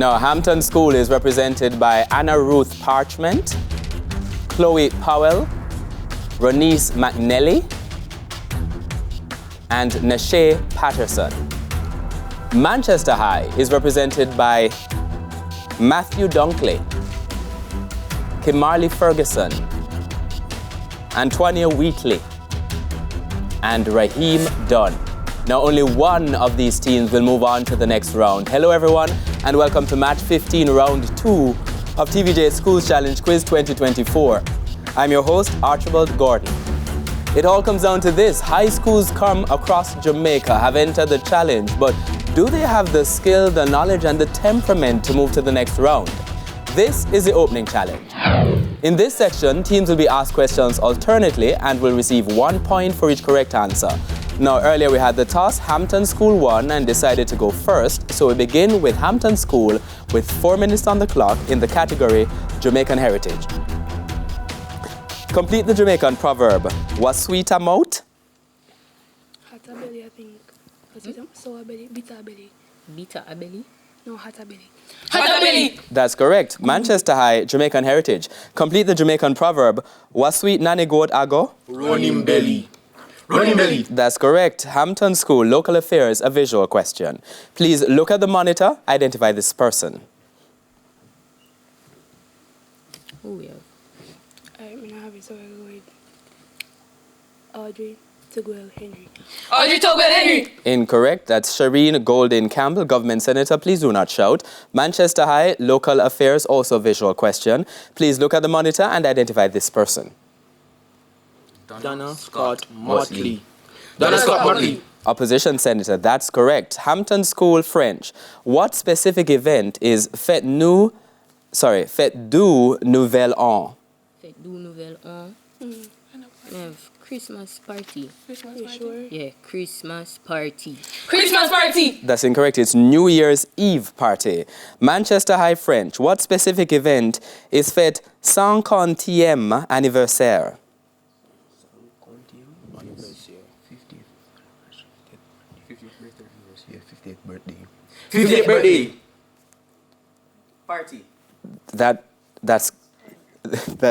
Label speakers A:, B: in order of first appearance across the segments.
A: Now, Hampton School is represented by Anna Ruth Parchment, Chloe Powell, Ronice McNelly, and Nashe Patterson. Manchester High is represented by Matthew Dunkley, Kimarley Ferguson, Antonia Wheatley, and Raheem Dunn. Now, only one of these teams will move on to the next round. Hello, everyone, and welcome to Match 15, Round 2 of TVJ Schools Challenge Quiz 2024. I'm your host, Archibald Gordon. It all comes down to this. High schools come across Jamaica have entered the challenge, but do they have the skill, the knowledge, and the temperament to move to the next round? This is the opening challenge. In this section, teams will be asked questions alternately and will receive 1 point for each correct answer. Now, earlier we had the toss. Hampton School won and decided to go first, so we begin with Hampton School with 4 minutes on the clock in the category Jamaican Heritage. Complete the Jamaican proverb. Was sweet a mouth?
B: Hot a belly, I think. Was it sour belly? Bitter belly?
C: Bitter a belly?
B: No, hot a belly.
C: Hot a belly!
A: That's correct. Manchester High, Jamaican Heritage. Complete the Jamaican proverb. Was sweet nanny goat ago?
D: Running belly. Running belly.
A: That's correct. Hampton School, Local Affairs, a visual question. Please look at the monitor, identify this person.
C: Who we have?
B: I'm going to have it, so I'll go with Audrey Tugwell Henry.
C: Audrey Tugwell Henry!
A: Incorrect. That's Shireen Golden Campbell, Government Senator. Please do not shout. Manchester High, Local Affairs, also a visual question. Please look at the monitor and identify this person.
D: Donna Scott Motley. Donna Scott Motley.
A: Opposition Senator. That's correct. Hampton School French. What specific event is Fête du Nouvel An?
C: Fête du Nouvel An. We have Christmas party.
B: Christmas party? Sure?
C: Yeah, Christmas party. Christmas party!
A: That's incorrect. It's New Year's Eve party. Manchester High French. What specific event is Fête 50e anniversaire?
D: 50th birthday.
A: 50th birthday.
D: Party.
A: That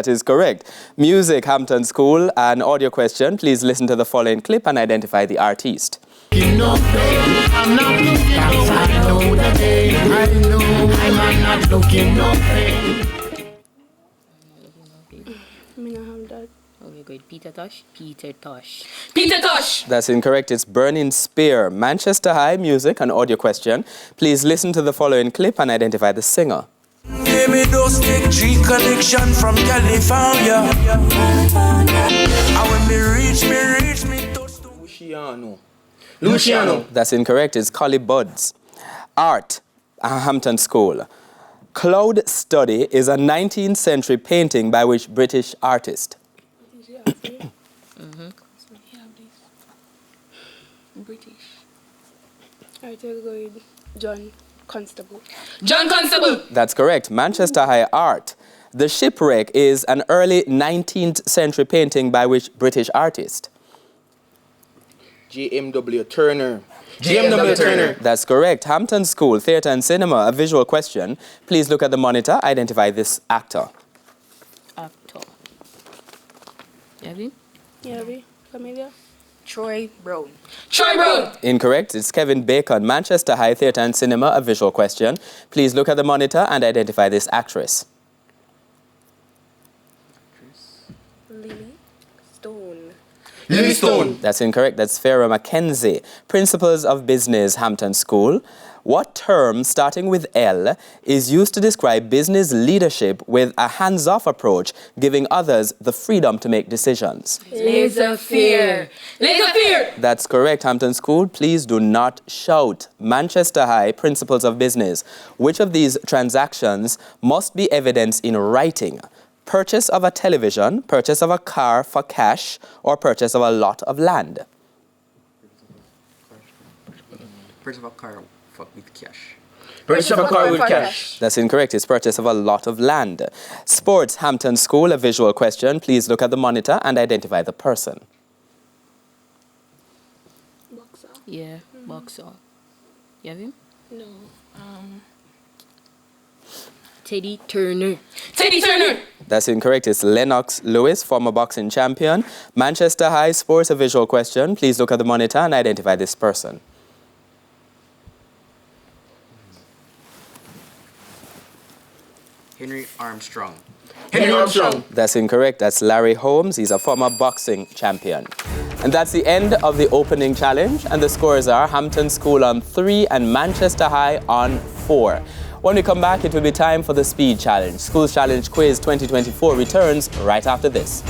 A: is correct. Music, Hampton School, an audio question. Please listen to the following clip and identify the artist.
E: I'm not looking I know the pain. I know I'm not looking no pain.
B: Me not have that.
C: Okay, good. Peter Tosh. Peter Tosh.
D: Peter Tosh.
A: That's incorrect. It's Burning Spear. Manchester High, music, an audio question. Please listen to the following clip and identify the singer.
F: Give me those take G collection from California. And when me reach me touch
D: Luciano.
A: That's incorrect. It's Collie Buds. Art, Hampton School. Cloud Study is a 19th century painting by which British artist?
B: British. Alright, I'll go with John Constable.
D: John Constable.
A: That's correct. Manchester High Art. The Shipwreck is an early 19th century painting by which British artist?
D: JMW Turner. JMW Turner.
A: That's correct. Hampton School, Theatre and Cinema, a visual question. Please look at the monitor, identify this actor.
C: Actor. Yavin?
B: Yeah, we familiar?
C: Troy Brown.
D: Troy Brown.
A: Incorrect. It's Kevin Bacon. Manchester High Theatre and Cinema, a visual question. Please look at the monitor and identify this actress.
B: Lily Stone.
D: Lily Stone.
A: That's incorrect. That's Farrah Mackenzie. Principles of Business, Hampton School. What term, starting with L, is used to describe business leadership with a hands-off approach, giving others the freedom to make decisions?
C: Laissez-faire.
D: Laissez-faire.
A: That's correct, Hampton School. Please do not shout. Manchester High, Principles of Business. Which of these transactions must be evidenced in writing? Purchase of a television, purchase of a car for cash, or purchase of a lot of land?
G: Purchase of a car with cash.
D: Purchase of a car with cash.
A: That's incorrect. It's purchase of a lot of land. Sports, Hampton School, a visual question. Please look at the monitor and identify the person.
B: Boxer.
C: Yeah, boxer. You have him?
B: No.
C: Teddy Turner.
D: Teddy Turner.
A: That's incorrect. It's Lennox Lewis, former boxing champion. Manchester High Sports, a visual question. Please look at the monitor and identify this person.
G: Henry Armstrong.
D: Henry Armstrong.
A: That's incorrect. That's Larry Holmes. He's a former boxing champion. And that's the end of the opening challenge. And the scores are Hampton School on 3 and Manchester High on 4. When we come back, it will be time for the speed challenge. Schools Challenge Quiz 2024 returns right after this.